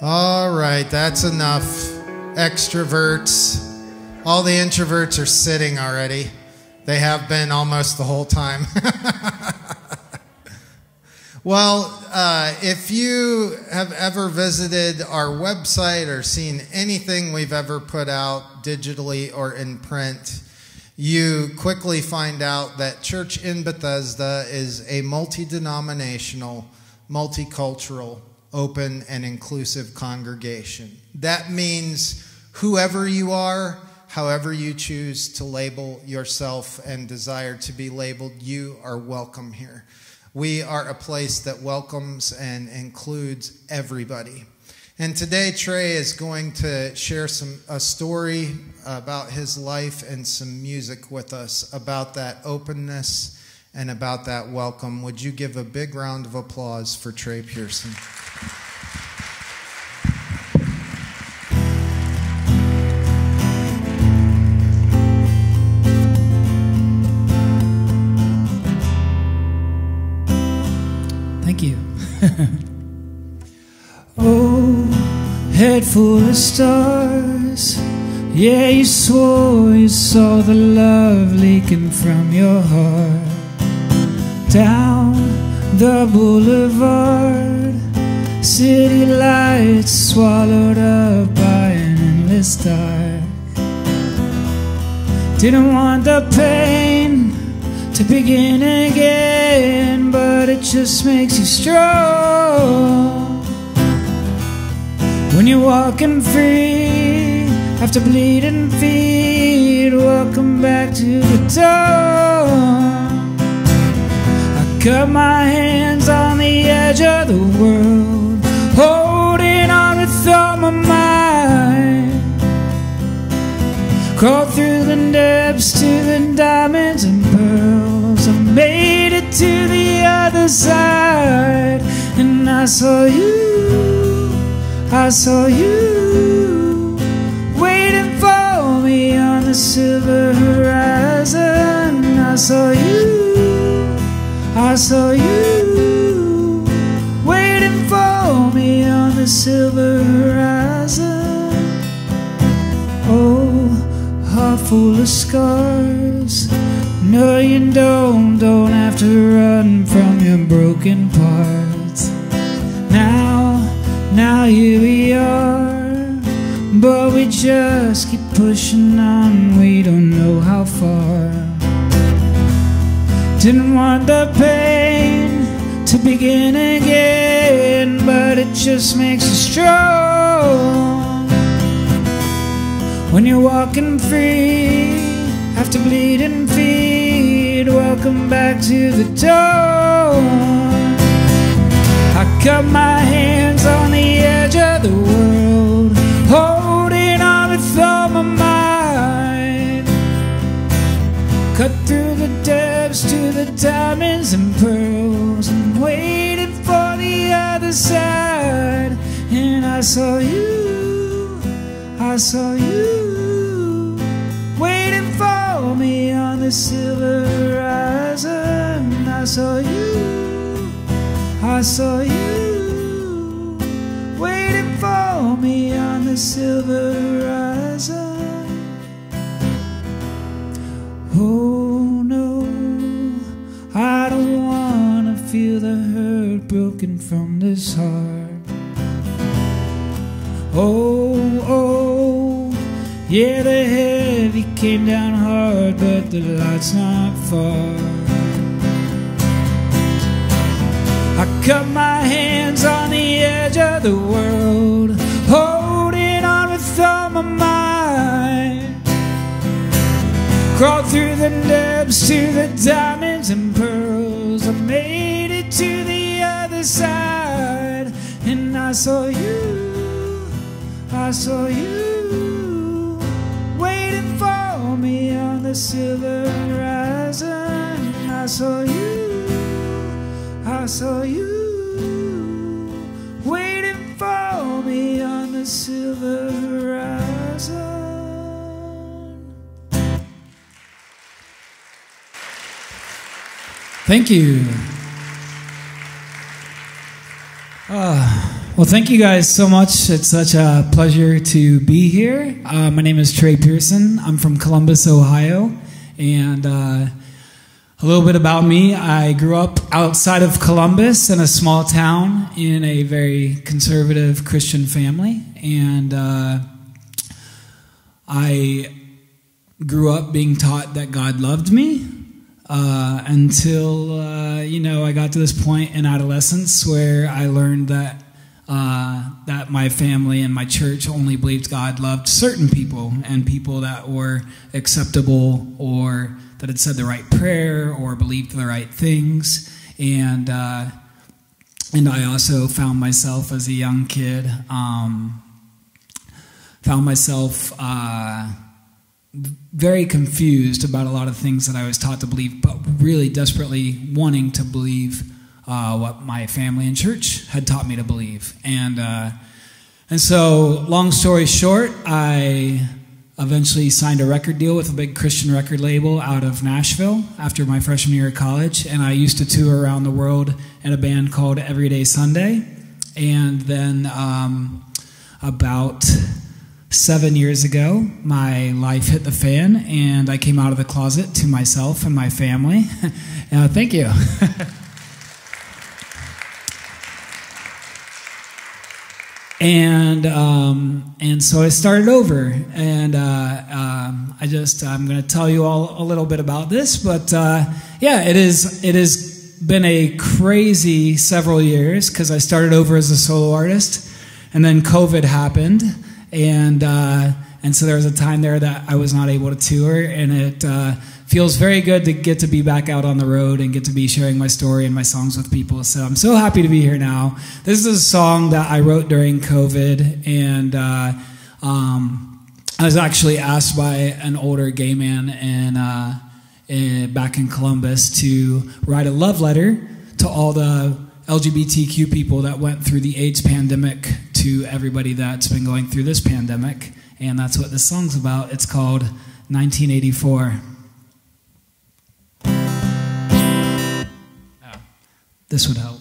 All right, that's enough. Extroverts. All the introverts are sitting already. They have been almost the whole time. Well, if you have ever visited our website or seen anything we've ever put out digitally or in print, you quickly find out that Church in Bethesda is a multi-denominational, multicultural, open and inclusive congregation. That means whoever you are, however you choose to label yourself and desire to be labeled, you are welcome here. We are a place that welcomes and includes everybody. And today Trey is going to share a story about his life and some music with us about that openness and about that welcome. Would you give a big round of applause for Trey Pearson? Thank you. Oh, head full of stars. Yeah, you swore you saw the love leaking from your heart. Down the boulevard, city lights swallowed up by an endless dark. Didn't want the pain to begin again, but it just makes you strong. When you're walking free after bleeding feet, welcome back to the dawn. I cut my hands on the edge of the world, holding on with all my might. Crawled through the depths to the diamonds and pearls. I made it to the other side, and I saw you, waiting for me on the silver horizon. I saw you, waiting for me on the silver horizon. Oh, heart full of scars. No, you don't have to run from your broken parts. Now here we are, but we just keep pushing on. We don't know how far. Didn't want the pain to begin again, but it just makes you strong. When you're walking free after bleeding feet, welcome back to the dawn. I cut my hands on the edge of the world, holding on with all my might. Cut through the depths to the diamonds and pearls, and waited for the other side. And I saw you, waiting for me on the silver horizon. I saw you, waiting for me on the silver horizon. Oh no, I don't wanna feel the hurt broken from this heart. Oh, yeah, the heavy came down hard, but the light's not far. I cut my hands on the edge of the world, holding on with all my might. Crawled through the depths to the diamonds and pearls. I made it to the other side, and I saw you, waiting for me on the silver horizon. I saw you, waiting for me on the silver horizon. Thank you. Well, thank you guys so much. It's such a pleasure to be here. My name is Trey Pearson. I'm from Columbus, Ohio. And a little bit about me. I grew up outside of Columbus in a small town in a very conservative Christian family. And I grew up being taught that God loved me until, I got to this point in adolescence where I learned that my family and my church only believed God loved certain people and people that were acceptable or that had said the right prayer or believed the right things. And I also found myself as a young kid, very confused about a lot of things that I was taught to believe, but really desperately wanting to believe what my family and church had taught me to believe. And so, long story short, I eventually signed a record deal with a big Christian record label out of Nashville after my freshman year of college, and I used to tour around the world in a band called Everyday Sunday. And then about 7 years ago, my life hit the fan, and I came out of the closet to myself and my family. Thank you. And so I started over, and I'm going to tell you all a little bit about this, but it has been a crazy several years because I started over as a solo artist, and then COVID happened, and so there was a time there that I was not able to tour, and it feels very good to get to be back out on the road and get to be sharing my story and my songs with people. So I'm so happy to be here now. This is a song that I wrote during COVID, and I was actually asked by an older gay man back in Columbus to write a love letter to all the LGBTQ people that went through the AIDS pandemic to everybody that's been going through this pandemic, and that's what this song's about. It's called 1984. This would help.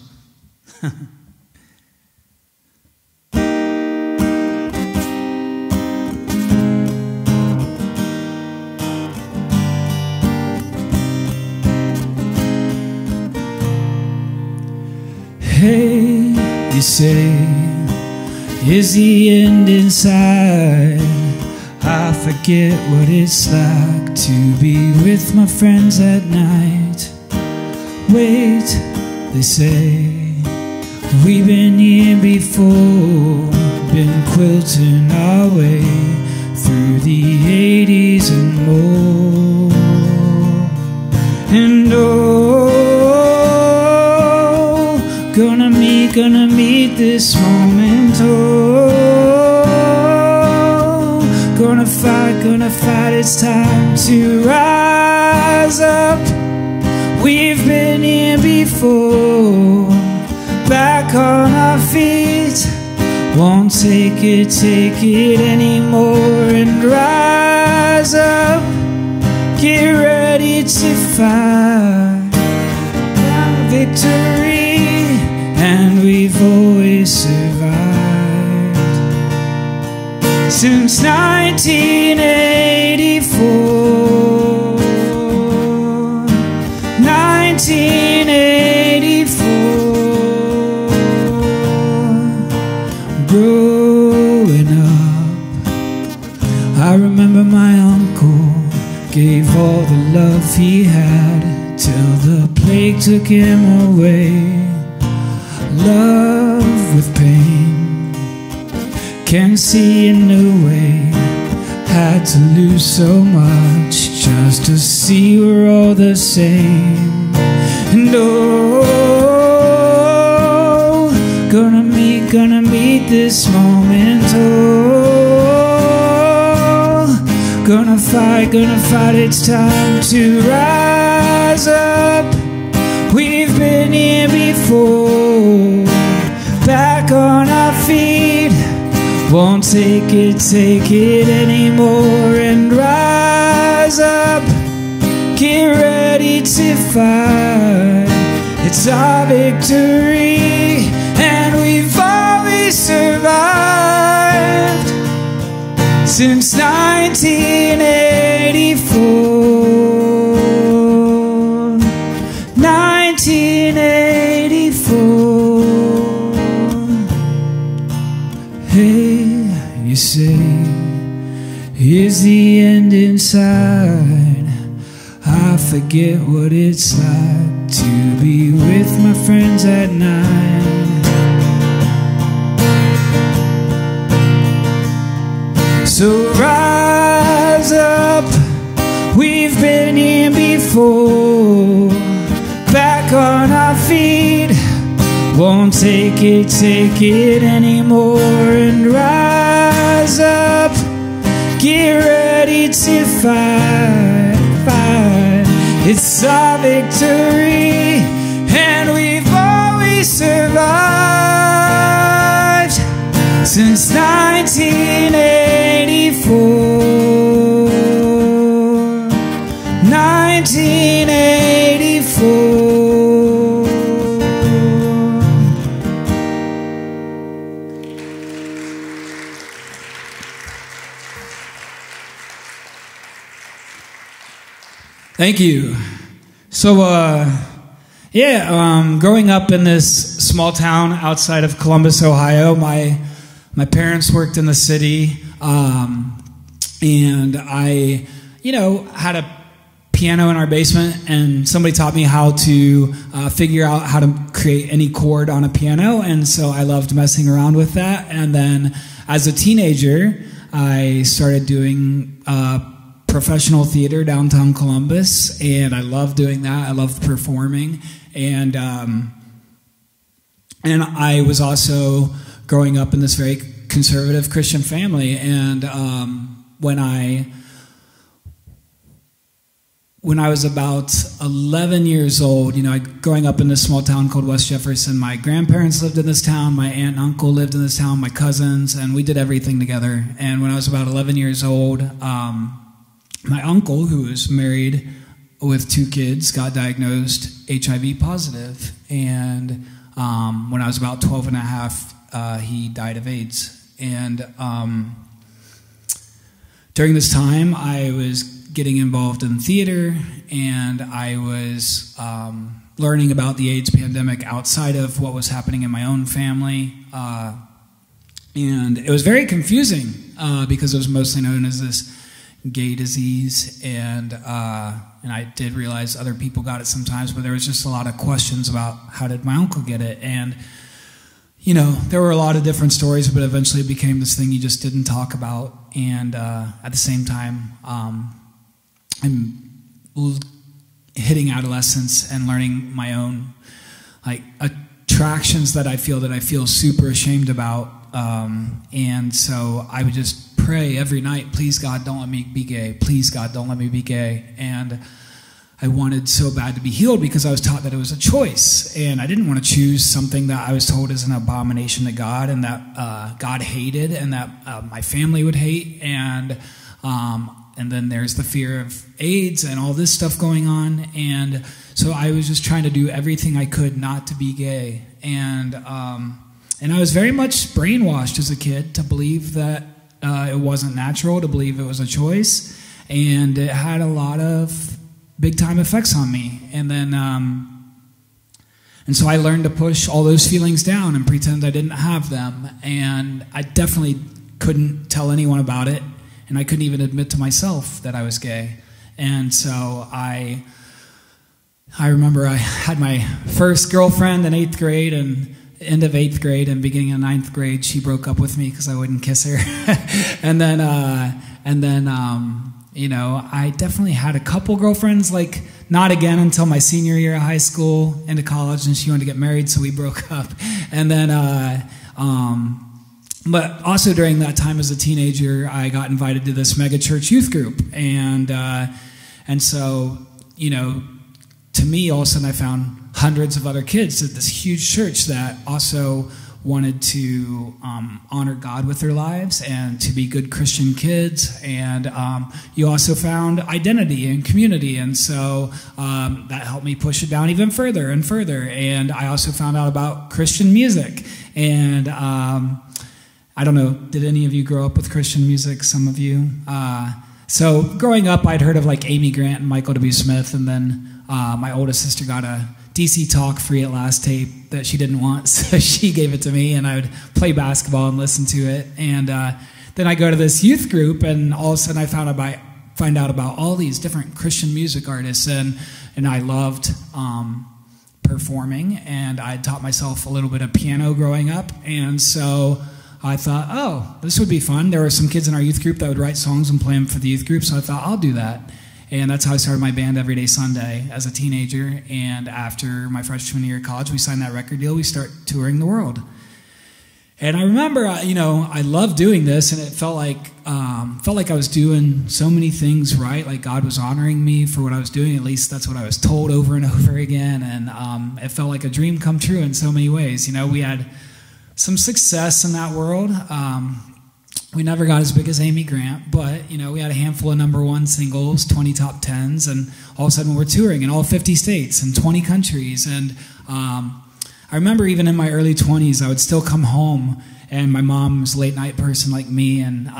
Hey, you say, is the end inside? I forget what it's like to be with my friends at night. Wait, they say, we've been here before, been quilting our way through the 80s and more. And gonna meet this moment. Gonna fight, it's time to rise up. We've been here before, back on our feet. Won't take it anymore, and rise up. Get ready to fight our victory, and we've always survived. Since 1984. 1984, growing up, I remember my uncle gave all the love he had till the plague took him away. Love with pain, can't see a new way. Had to lose so much just to see we're all the same. And gonna meet this moment. Gonna fight, it's time to rise up. We've been here before, back on our feet. Won't take it anymore, and rise up. Get ready to fight, it's our victory, and we've always survived since 1984. 1984. Hey, you say, is the end inside? I forget what it's like to be with my friends at night. So rise up, we've been here before. Back on our feet, won't take it anymore. And rise up, get ready to fight. It's our victory, and we've always survived since 1984. 1984. Thank you. So, growing up in this small town outside of Columbus, Ohio, my parents worked in the city, and I, had a piano in our basement, and somebody taught me how to figure out how to create any chord on a piano, and so I loved messing around with that. And then as a teenager, I started doing professional theater downtown Columbus, and I loved doing that. I loved performing, and I was also growing up in this very conservative Christian family. And when I was about 11 years old, growing up in this small town called West Jefferson, my grandparents lived in this town, my aunt and uncle lived in this town, my cousins, and we did everything together. And when I was about 11 years old, my uncle, who was married with 2 kids, got diagnosed HIV positive. And when I was about 12 and a half, he died of AIDS. And during this time, I was getting involved in theater, and I was learning about the AIDS pandemic outside of what was happening in my own family. And it was very confusing because it was mostly known as this gay disease, and I did realize other people got it sometimes, but there was just a lot of questions about how did my uncle get it. And there were a lot of different stories, but eventually it became this thing you just didn't talk about. And at the same time, I'm hitting adolescence and learning my own attractions that I feel super ashamed about. And so I would just pray every night, please God, don't let me be gay. Please God, don't let me be gay. And I wanted so bad to be healed because I was taught that it was a choice. And I didn't want to choose something that I was told is an abomination to God, and that God hated, and that my family would hate. And then there's the fear of AIDS and all this stuff going on. And so I was just trying to do everything I could not to be gay. And I was very much brainwashed as a kid to believe that it wasn't natural, to believe it was a choice, and it had a lot of big-time effects on me. And then, and so I learned to push all those feelings down and pretend I didn't have them. And I definitely couldn't tell anyone about it, and I couldn't even admit to myself that I was gay. And so I remember I had my first girlfriend in 8th grade, and end of 8th grade and beginning of 9th grade, she broke up with me because I wouldn't kiss her. and then, I definitely had a couple girlfriends, not again until my senior year of high school into college, and she wanted to get married, so we broke up. And then, but also during that time as a teenager, I got invited to this mega church youth group. And so, to me, all of a sudden I found hundreds of other kids at this huge church that also wanted to honor God with their lives and to be good Christian kids. And you also found identity and community. And so that helped me push it down even further and further. And I also found out about Christian music. And I don't know, did any of you grow up with Christian music? Some of you? So growing up, I'd heard of like Amy Grant and Michael W. Smith. And then my oldest sister got a DC Talk free at last tape that she didn't want, so she gave it to me, and I would play basketball and listen to it. And then I go to this youth group, and all of a sudden I find out about all these different Christian music artists, and I loved performing, and I taught myself a little bit of piano growing up, and so I thought, oh, this would be fun. There were some kids in our youth group that would write songs and play them for the youth group, so I thought, I'll do that. And that's how I started my band Everyday Sunday as a teenager. And after my freshman year of college, we signed that record deal. We start touring the world. And I remember, I loved doing this, and it felt like I was doing so many things right. Like God was honoring me for what I was doing. At least that's what I was told over and over again. And it felt like a dream come true in so many ways. We had some success in that world. We never got as big as Amy Grant, but, we had a handful of #1 singles, 20 top 10s, and all of a sudden we're touring in all 50 states and 20 countries. And I remember even in my early 20s, I would still come home, and my mom was a late night person like me, and,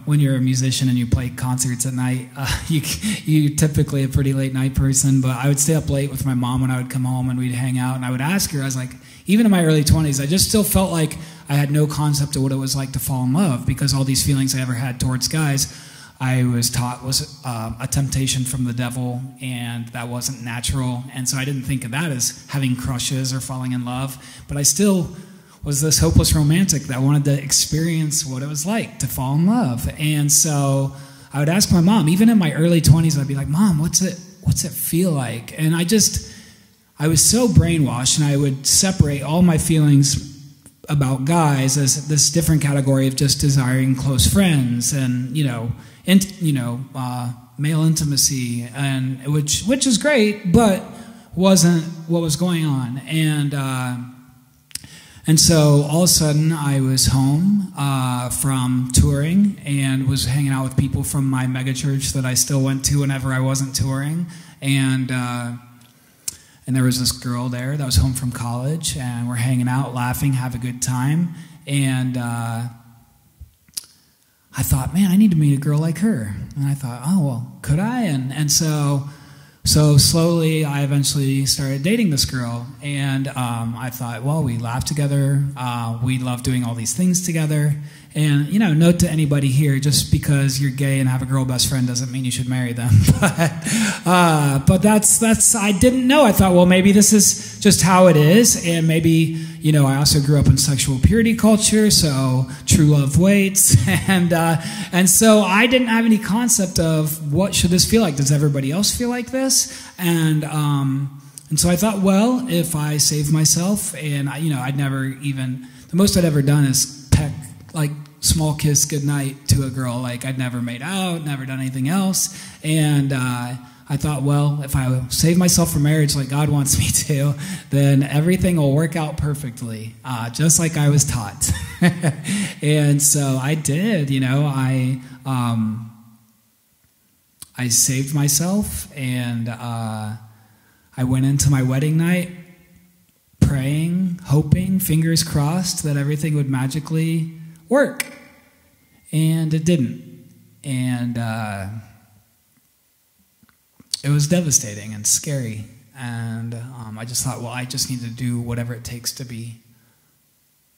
when you're a musician and you play concerts at night, you're typically a pretty late night person, but I would stay up late with my mom when I would come home, and we'd hang out, and I would ask her, I was like, even in my early 20s, I just still felt like I had no concept of what it was like to fall in love, because all these feelings I ever had towards guys, I was taught was a temptation from the devil, and that wasn't natural. And so I didn't think of that as having crushes or falling in love. But I still was this hopeless romantic that wanted to experience what it was like to fall in love. And so I would ask my mom, even in my early 20s, I'd be like, Mom, what's it feel like? And I was so brainwashed, and I would separate all my feelings about guys as this different category of just desiring close friends and male intimacy, and which is great, but wasn't what was going on. And so all of a sudden I was home from touring and was hanging out with people from my megachurch that I still went to whenever I wasn't touring, and there was this girl there that was home from college, and we're hanging out, laughing, have a good time. And I thought, man, I need to meet a girl like her. And I thought, oh, well, could I? And so slowly I eventually started dating this girl. And I thought, well, we laugh together. We love doing all these things together. And, note to anybody here, just because you're gay and have a girl best friend doesn't mean you should marry them. But that's I didn't know. I thought, well, maybe this is just how it is. And maybe, I also grew up in sexual purity culture, so true love waits. And so I didn't have any concept of what should this feel like. Does everybody else feel like this? And so I thought, well, if I save myself, and, I'd never even, the most I'd ever done is peck, like, small kiss goodnight to a girl. Like, I'd never made out, never done anything else. And I thought, well, if I save myself for marriage like God wants me to, then everything will work out perfectly, just like I was taught. And so I did, I saved myself, and I went into my wedding night praying, hoping, fingers crossed, that everything would magically work. And it didn't. And it was devastating and scary. And I just thought, well, I just need to do whatever it takes to be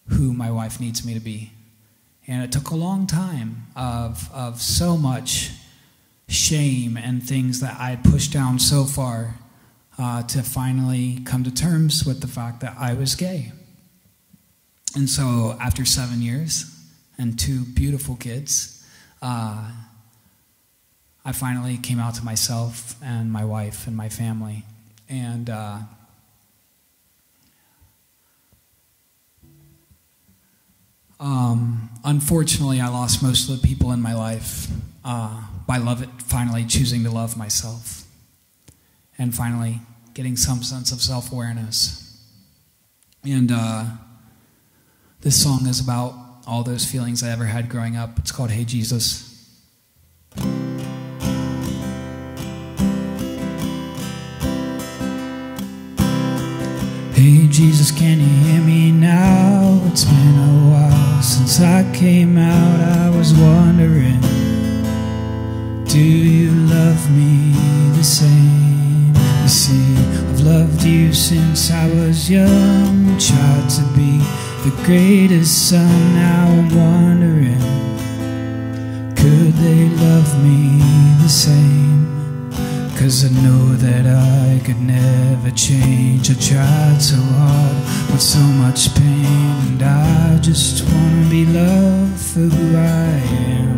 who my wife needs me to be. And it took a long time of so much shame and things that I had pushed down so far to finally come to terms with the fact that I was gay. And so after 7 years and 2 beautiful kids, I finally came out to myself and my wife and my family. And unfortunately, I lost most of the people in my life by finally choosing to love myself and finally getting some sense of self-awareness. And This song is about all those feelings I ever had growing up. It's called Hey Jesus. Hey Jesus, can you hear me now? It's been a while since I came out. I was wondering, do you love me the same? You see, I've loved you since I was young. Tried to be the greatest son. Now I'm wondering, could they love me the same? 'Cause I know that I could never change. I tried so hard, but so much pain, and I just wanna be loved for who I am.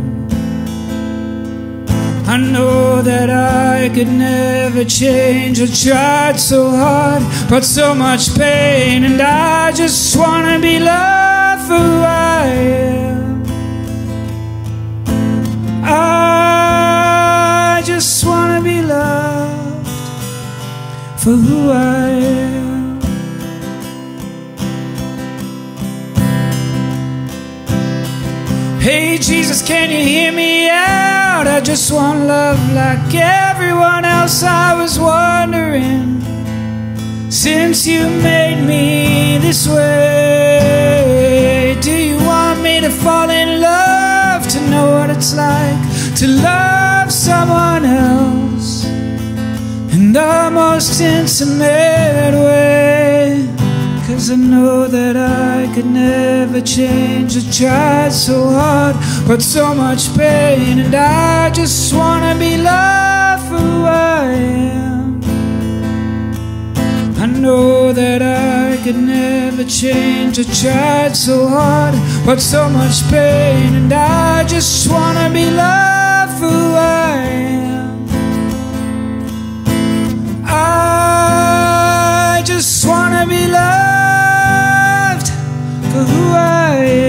I know that I could never change. I tried so hard, but so much pain, and I just wanna be loved for who I am. I just wanna be loved for who I am. Hey Jesus, can you hear me out? I just want love like everyone else. I was wondering, since you made me this way, do you want me to fall in love, to know what it's like to love someone else in the most intimate way? 'Cause I know that I could never change. I tried so hard, but so much pain, and I just wanna be loved for who I am. I know that I could never change. I tried so hard, but so much pain, and I just wanna be loved for who I am. I just wanna be loved for who I am.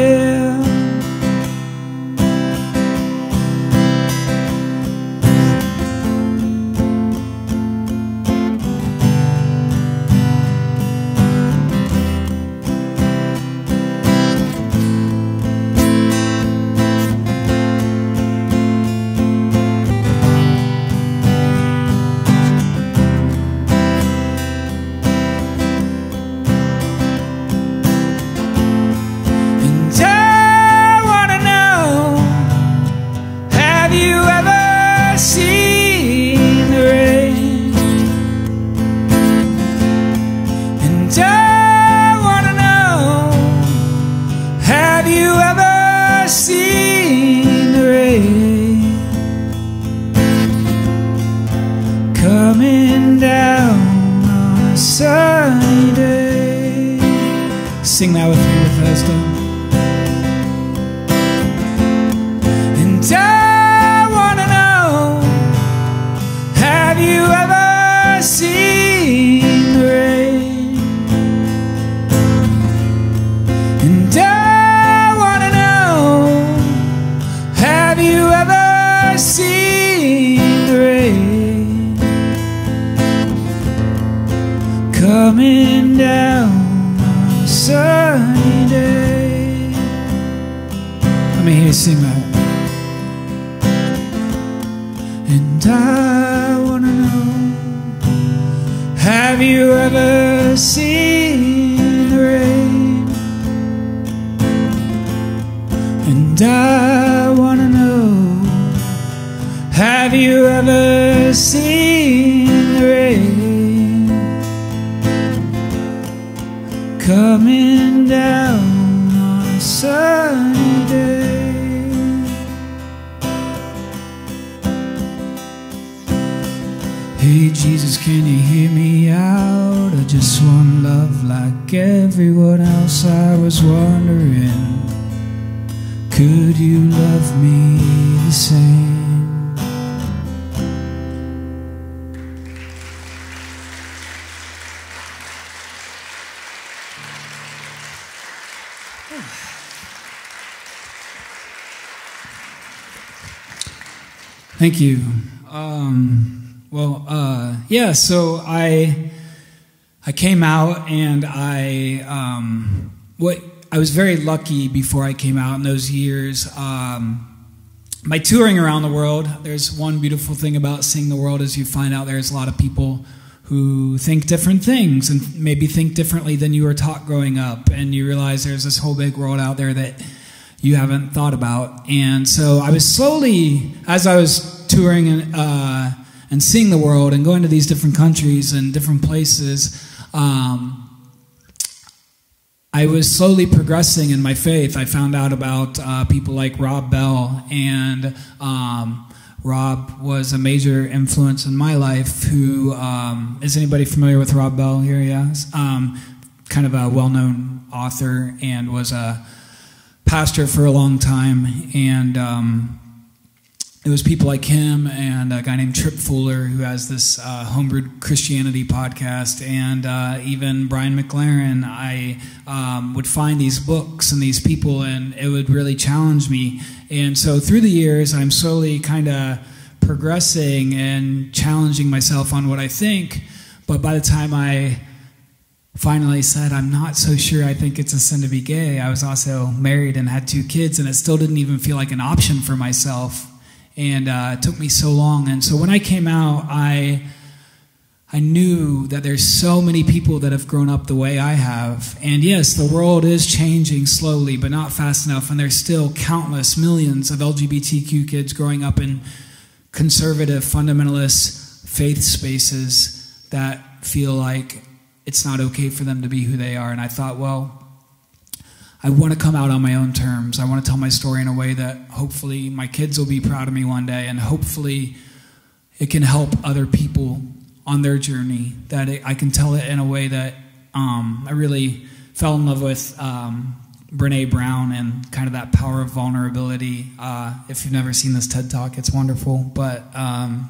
Sing that with me, Bethesda. And I wanna know, have you ever seen the rain? And I wanna know, have you ever seen the rain coming down sunny day? Let me hear you sing that. And I wanna know, have you ever seen the rain? And I wanna know, have you ever seen the rain coming down on a sunny day? Hey Jesus, can you hear me out? I just want love like everyone else. I was wondering, could you love me the same? Thank you. Yeah, so I came out, and I was very lucky before I came out in those years. My touring around the world, there's one beautiful thing about seeing the world is you find out there's a lot of people who think different things and maybe think differently than you were taught growing up, and you realize there's this whole big world out there that you haven't thought about. And so I was slowly, as I was touring and seeing the world and going to these different countries and different places, I was slowly progressing in my faith. I found out about people like Rob Bell, and Rob was a major influence in my life. Who is anybody familiar with Rob Bell here? Yes, kind of a well-known author and was a pastor for a long time. And it was people like him and a guy named Trip Fuller who has this Homebrewed Christianity podcast, and even Brian McLaren. I would find these books and these people, and it would really challenge me. And so through the years, I'm slowly kind of progressing and challenging myself on what I think. But by the time I finally said, I'm not so sure I think it's a sin to be gay, I was also married and had 2 kids, and it still didn't even feel like an option for myself. And it took me so long. And so when I came out, I knew that there's so many people that have grown up the way I have. And yes, the world is changing slowly, but not fast enough. And there's still countless millions of LGBTQ kids growing up in conservative, fundamentalist faith spaces that feel like it's not okay for them to be who they are. And I thought, well, I want to come out on my own terms. I want to tell my story in a way that hopefully my kids will be proud of me one day, and hopefully it can help other people on their journey, that I can tell it in a way that I really fell in love with Brene Brown and kind of that power of vulnerability. If you've never seen this TED Talk, it's wonderful. But I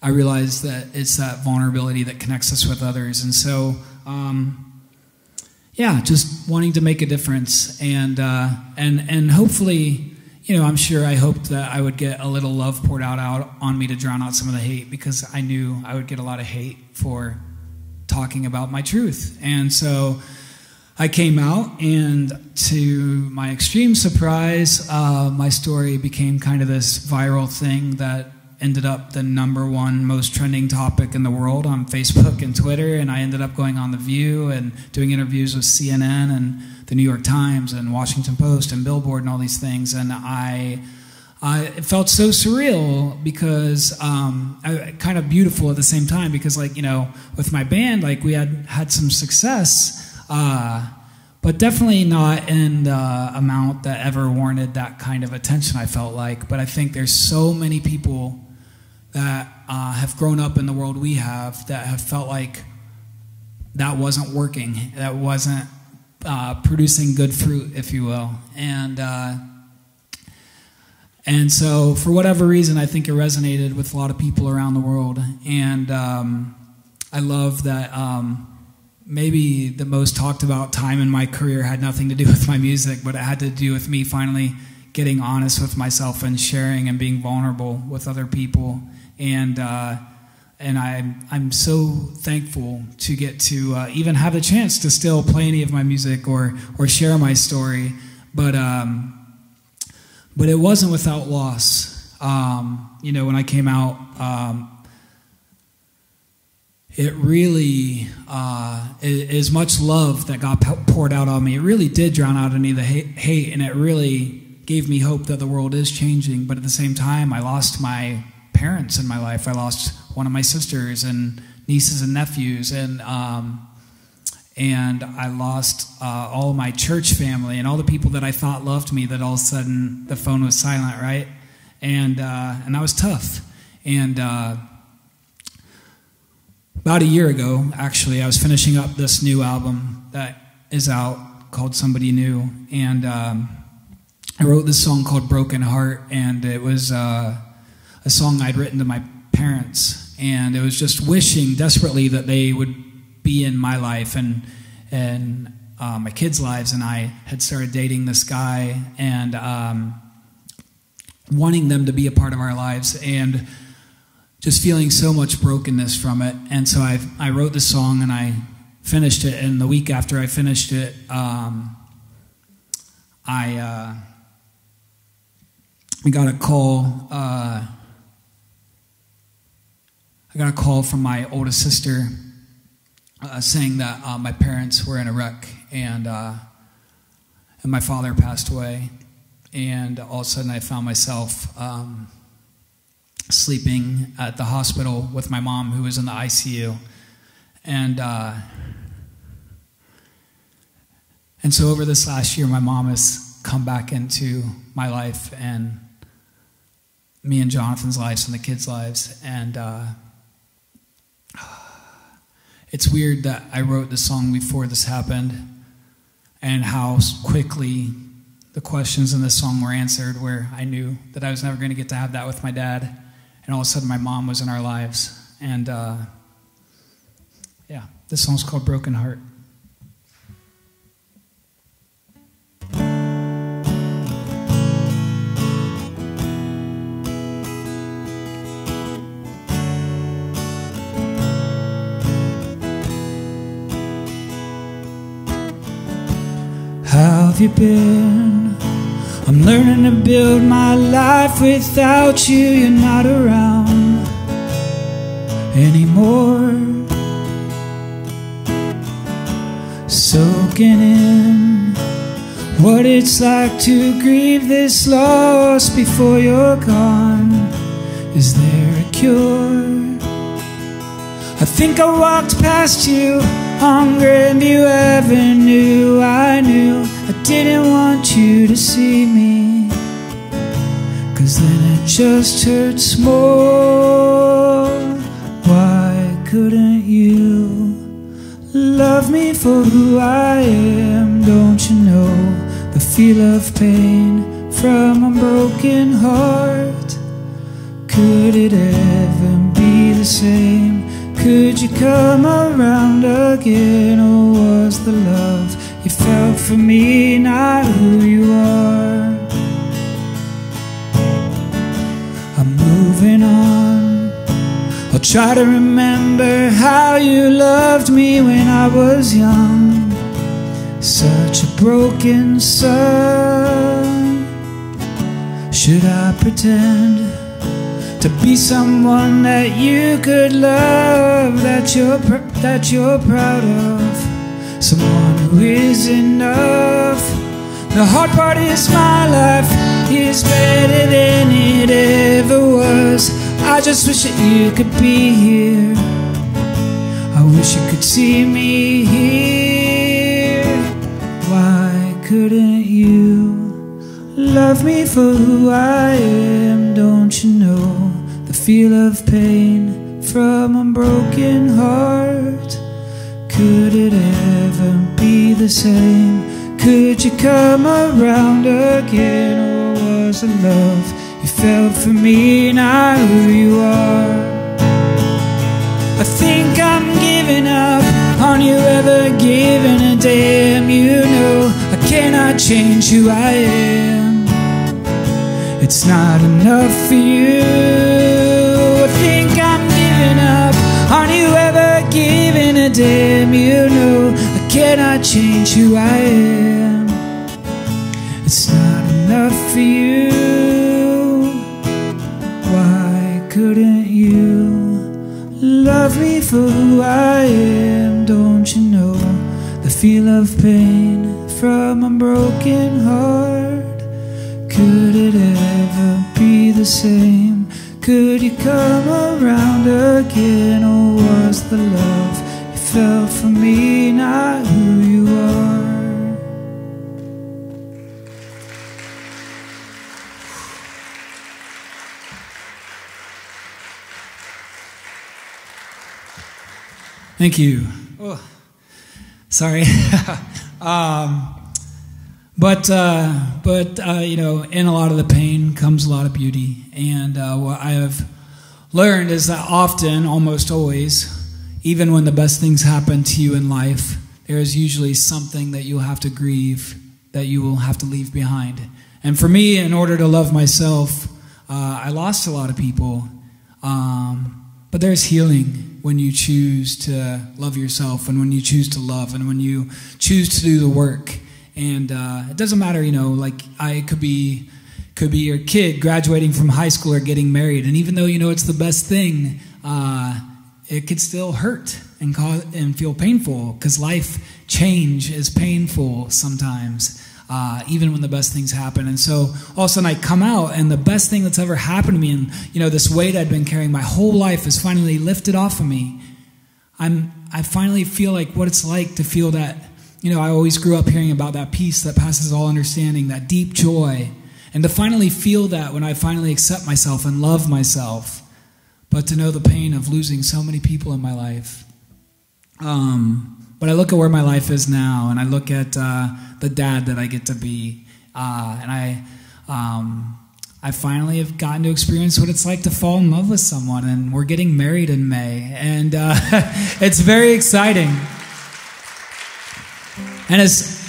realized that it's that vulnerability that connects us with others. And so yeah, just wanting to make a difference, and hopefully, you know, I'm sure I hoped that I would get a little love poured out on me to drown out some of the hate, because I knew I would get a lot of hate for talking about my truth. And so I came out, and to my extreme surprise, my story became kind of this viral thing that ended up the #1 most trending topic in the world on Facebook and Twitter, and I ended up going on The View and doing interviews with CNN and the New York Times and Washington Post and Billboard and all these things. And it felt so surreal, because kind of beautiful at the same time, because, like, you know, with my band, like, we had some success, but definitely not in the amount that ever warranted that kind of attention, I felt like. But I think there's so many people that have grown up in the world we have that have felt like that wasn't working, that wasn't producing good fruit, if you will. And so for whatever reason, I think it resonated with a lot of people around the world. And I love that maybe the most talked about time in my career had nothing to do with my music, but it had to do with me finally getting honest with myself and sharing and being vulnerable with other people. And I'm so thankful to get to even have the chance to still play any of my music or share my story. But it wasn't without loss. You know, when I came out, it really is much love that God poured out on me. It really did drown out any of the hate, and it really gave me hope that the world is changing. But at the same time, I lost my parents in my life. I lost one of my sisters and nieces and nephews, and I lost all of my church family and all the people that I thought loved me. That all of a sudden the phone was silent, right? And that was tough. And about a year ago, actually, I was finishing up this new album that is out called Somebody New, and I wrote this song called Broken Heart, and it was a song I'd written to my parents, and it was just wishing desperately that they would be in my life and my kids' lives. And I had started dating this guy, and wanting them to be a part of our lives, and just feeling so much brokenness from it. And so I wrote this song, and I finished it, and the week after I finished it, I got a call. I got a call from my oldest sister saying that my parents were in a wreck and my father passed away. And all of a sudden, I found myself sleeping at the hospital with my mom, who was in the ICU. And so over this last year, my mom has come back into my life and me and Jonathan's lives and the kids' lives. And it's weird that I wrote the song before this happened and how quickly the questions in this song were answered, where I knew that I was never going to get to have that with my dad. And all of a sudden, my mom was in our lives. And yeah, this song's called Broken Heart. How have you been? I'm learning to build my life without you. You're not around anymore. Soaking in what it's like to grieve this loss before you're gone. Is there a cure? I think I walked past you on Grandview Avenue. I knew I didn't want you to see me, 'cause then it just hurts more. Why couldn't you love me for who I am? Don't you know the feel of pain from a broken heart? Could it ever be the same? Could you come around again? Or was the love you felt for me not who you are? I'm moving on. I'll try to remember how you loved me when I was young. Such a broken son. Should I pretend to be someone that you could love, that you're proud of, someone who is enough? The hard part is my life is better than it ever was. I just wish that you could be here. I wish you could see me here. Why couldn't you love me for who I am? Don't you know the feel of pain from a broken heart? Could it ever be the same? Could you come around again? Or was the love you felt for me not who you are? I think I'm giving up on you ever giving a damn. You know I cannot change who I am. It's not enough for you. I think I'm giving up on you ever giving a damn. You know I cannot change who I am. It's not enough for you. Why couldn't you love me for who I am? Don't you know the feel of pain from a broken heart? Could it ever be the same? Could you come around again? Or was the love you felt for me not who you are? Thank you. Oh, sorry. But you know, in a lot of the pain comes a lot of beauty. And what I have learned is that often, almost always, even when the best things happen to you in life, there is usually something that you'll have to grieve, that you will have to leave behind. And for me, in order to love myself, I lost a lot of people. But there's healing when you choose to love yourself, and when you choose to love, and when you choose to do the work. And it doesn't matter, like I could be your kid graduating from high school or getting married, and even though it's the best thing, it could still hurt and feel painful, because life change is painful sometimes, even when the best things happen. And so all of a sudden I come out, and the best thing that's ever happened to me, and this weight I'd been carrying my whole life is finally lifted off of me. I finally feel like what it's like to feel that. I always grew up hearing about that peace that passes all understanding, that deep joy, and to finally feel that when I finally accept myself and love myself, but to know the pain of losing so many people in my life. But I look at where my life is now, and I look at the dad that I get to be, and I finally have gotten to experience what it's like to fall in love with someone, and we're getting married in May, and it's very exciting. And as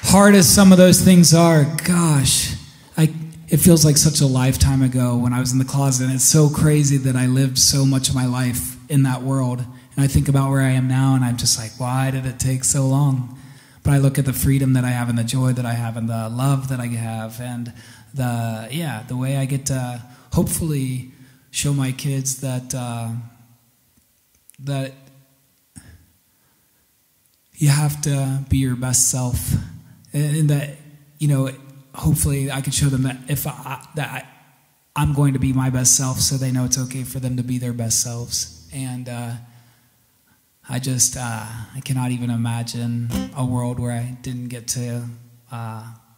hard as some of those things are, gosh, it feels like such a lifetime ago when I was in the closet. And it's so crazy that I lived so much of my life in that world. And I think about where I am now, and I'm just like, why did it take so long? But I look at the freedom that I have, and the joy that I have, and the love that I have, and the way I get to hopefully show my kids that you have to be your best self, and that hopefully I can show them that I'm going to be my best self, so they know it's okay for them to be their best selves. And I cannot even imagine a world where I didn't get to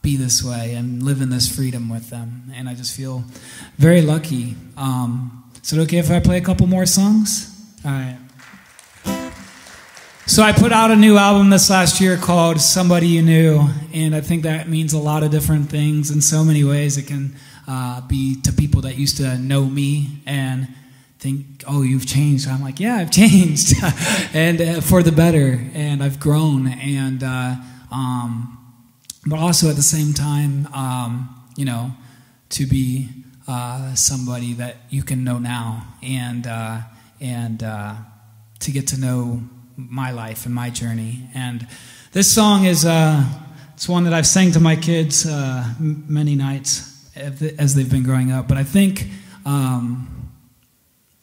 be this way and live in this freedom with them. And I just feel very lucky. Is it okay if I play a couple more songs? All right. So I put out a new album this last year called Somebody You Knew, and I think that means a lot of different things in so many ways. It can be to people that used to know me and think, oh, you've changed. I'm like, yeah, I've changed, and for the better, and I've grown, and but also at the same time, to be somebody that you can know now, and to get to know my life and my journey. And this song is it's one that I've sang to my kids many nights as they've been growing up, but I think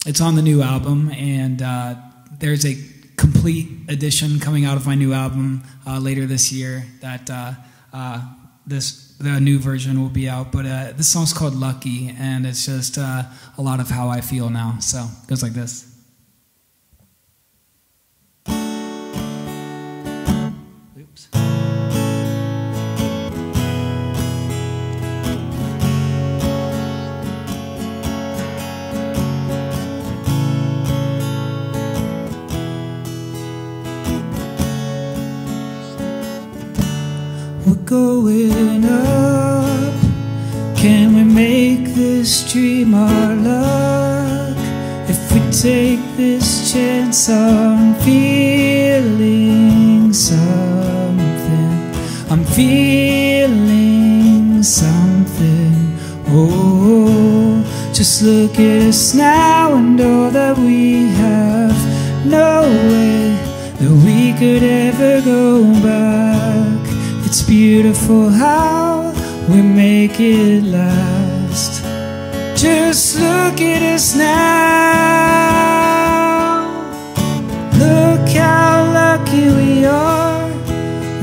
it's on the new album, and there's a complete edition coming out of my new album later this year that the new version will be out. But this song's called Lucky, and it's just a lot of how I feel now. So it goes like this. Oops. We're going up. Can we make this dream our luck? If we take this chance on feeling something, I'm feeling something. Oh, just look at us now and know that we have no way that we could ever go back. It's beautiful how we make it last. Just look at us now. Look how lucky we are.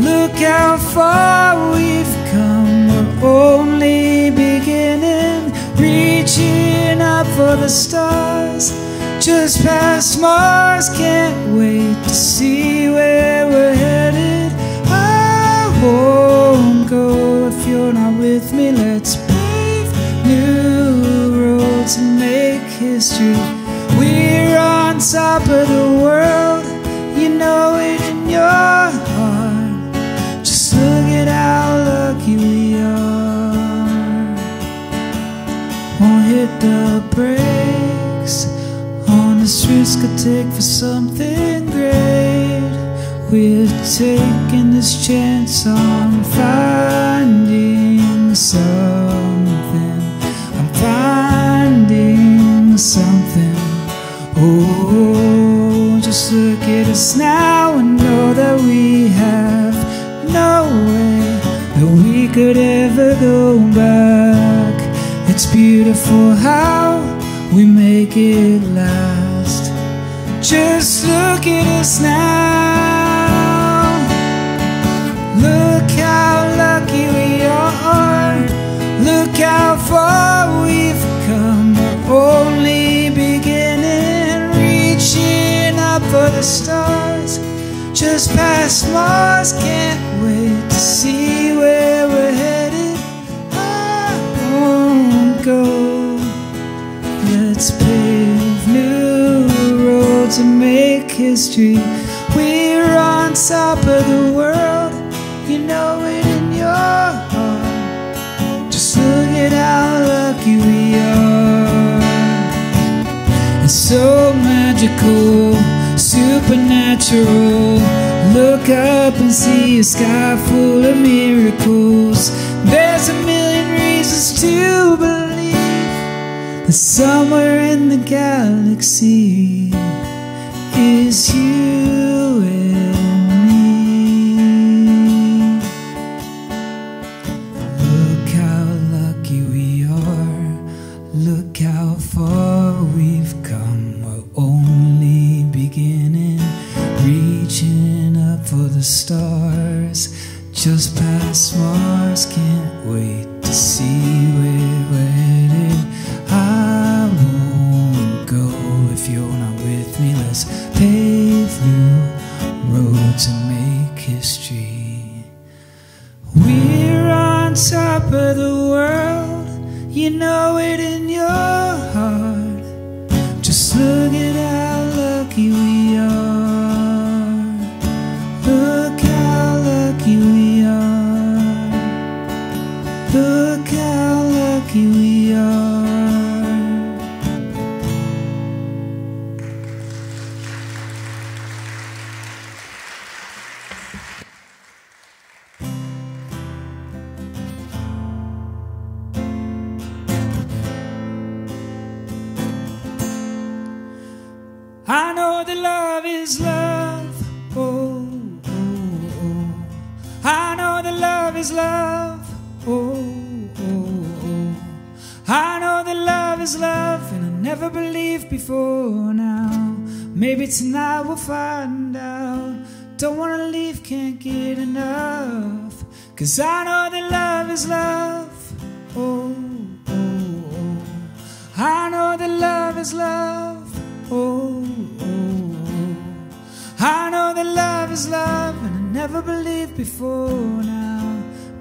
Look how far we've come. We're only beginning, reaching up for the stars. Just past Mars, can't wait to see where we're headed. Won't go if you're not with me. Let's pave new roads and make history. We're on top of the world, you know it in your heart. Just look at how lucky we are. Won't hit the brakes on this risk I take for something great. We're taking this chance on finding something. I'm finding something. Oh, just look at us now and know that we have no way could ever go back. It's beautiful how we make it last. Just look at us now. Look how lucky we are. Look how far we've come. We're only beginning, reaching up for the stars. Just past Mars, can't wait to see where we're headed. I won't go. Let's pave new roads and make history. We're on top of the world, you know it in your heart. Just look at how lucky we are. It's so magical, supernatural. Look up and see a sky full of miracles. There's a million reasons to believe that somewhere in the galaxy is you and me. Look how lucky we are. Look how far we've come. We're only beginning, reaching up for the stars. Just past Mars, can't wait to see where we're headed. I won't go if you're not with me. Let's pave new roads and make history. We're on top of the world, you know it in your heart. Just look at how lucky we are. Look how lucky we are. Look how lucky we are. I know that love is love. Oh, oh, oh. I know that love is love. Oh, oh, oh. I know that love is love, and I never believed before now. Maybe tonight we'll find out. Don't wanna leave, can't get enough. 'Cause I know that love is love. Oh, oh, oh. I know that love is love. Oh, oh, oh. I know that love is love, and I never believed before now.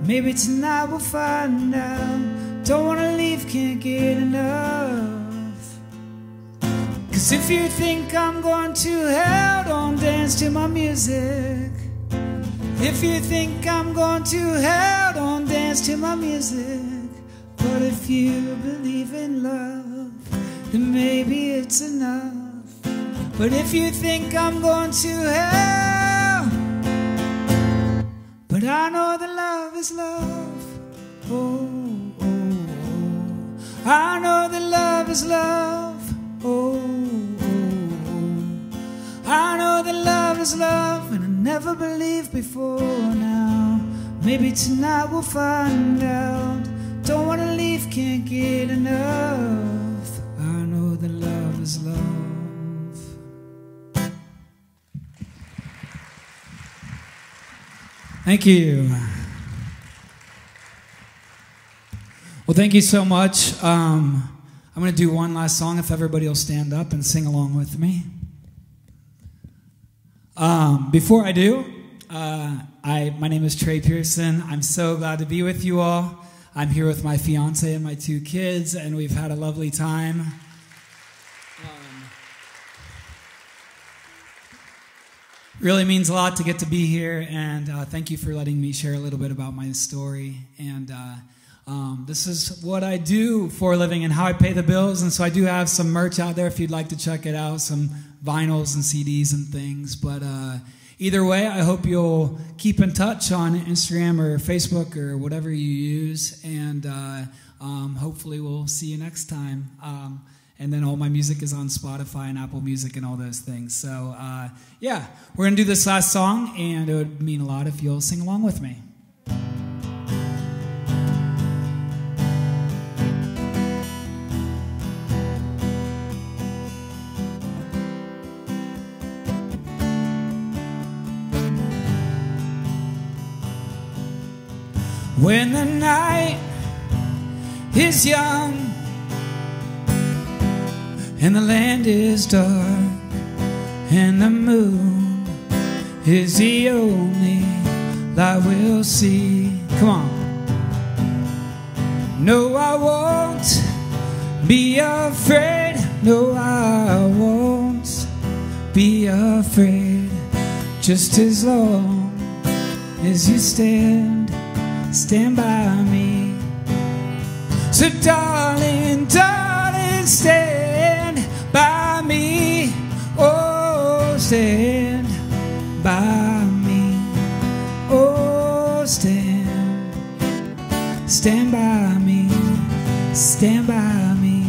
Maybe tonight we'll find out. Don't wanna leave, can't get enough. 'Cause if you think I'm going to hell, don't dance to my music. If you think I'm going to hell, don't dance to my music. But if you believe in love, then maybe it's enough. But if you think I'm going to hell, but I know that love is love. Oh, oh, oh. I know that love is love. Oh, oh, oh. I know that love is love, and I never believed before now. Maybe tonight we'll find out. Don't wanna leave, can't get enough. I know that love is love. Thank you. Well, thank you so much. I'm going to do one last song if everybody will stand up and sing along with me. Before I do, my name is Trey Pearson. I'm so glad to be with you all. I'm here with my fiance and my 2 kids, and we've had a lovely time. Really means a lot to get to be here, and thank you for letting me share a little bit about my story. And this is what I do for a living and how I pay the bills. And so I do have some merch out there if you'd like to check it out, some vinyls and CDs and things. But either way, I hope you'll keep in touch on Instagram or Facebook or whatever you use. And hopefully we'll see you next time. And then all my music is on Spotify and Apple Music and all those things. So, yeah, we're going to do this last song, and it would mean a lot if you'll sing along with me. When the night is young and the land is dark and the moon is the only light we'll see. Come on. No, I won't be afraid. No, I won't be afraid. Just as long as you stand by me. So darling, darling, stand by me. Oh, stand by me. Oh, stand by me. Stand by me.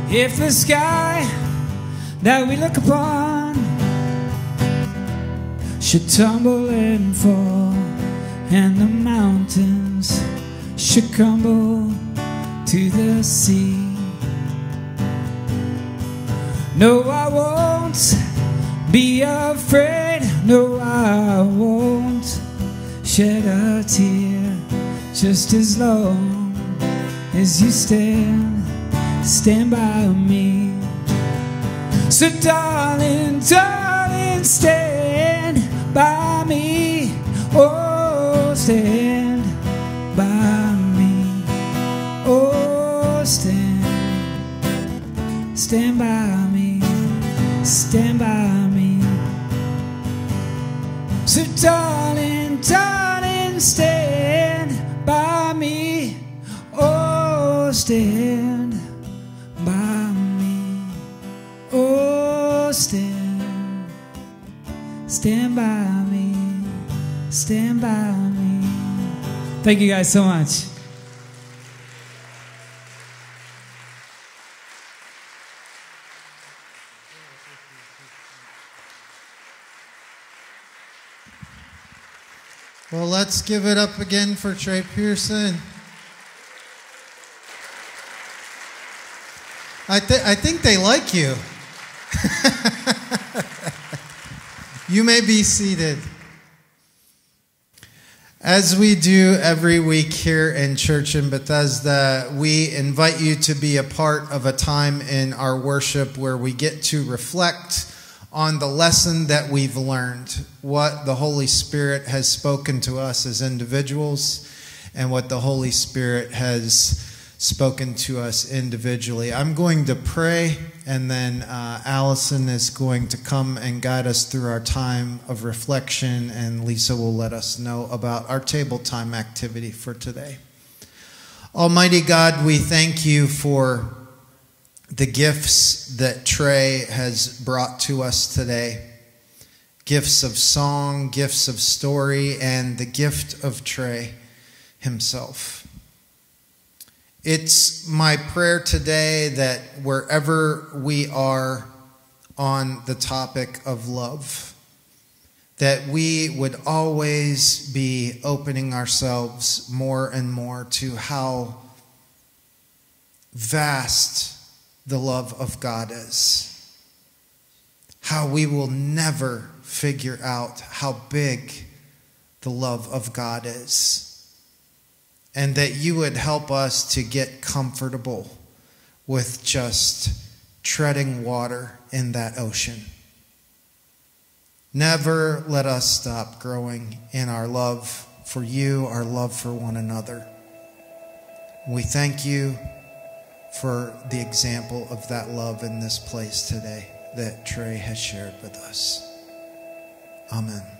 If the sky that we look upon should tumble and fall, and the mountains should crumble to the sea, no, I won't be afraid. No, I won't shed a tear. Just as long as you stand by me. So darling, darling, stand by me. Oh, stand by me. Oh, stand by me. Stand by me. So darling, darling, stand by me. Oh, stand by me. Oh, stand by me. Stand by me. Thank you guys so much. Well, let's give it up again for Trey Pearson. I think they like you. You may be seated. As we do every week here in Church in Bethesda, we invite you to be a part of a time in our worship where we get to reflect on the lesson that we've learned, what the Holy Spirit has spoken to us as individuals, and what the Holy Spirit has spoken to us individually. I'm going to pray, and then Allison is going to come and guide us through our time of reflection, and Lisa will let us know about our table time activity for today. Almighty God, we thank you for the gifts that Trey has brought to us today. Gifts of song, gifts of story, and the gift of Trey himself. It's my prayer today that wherever we are on the topic of love, that we would always be opening ourselves more and more to how vast the love of God is. How we will never figure out how big the love of God is. And that you would help us to get comfortable with just treading water in that ocean. Never let us stop growing in our love for you, our love for one another. We thank you for the example of that love in this place today that Trey has shared with us. Amen.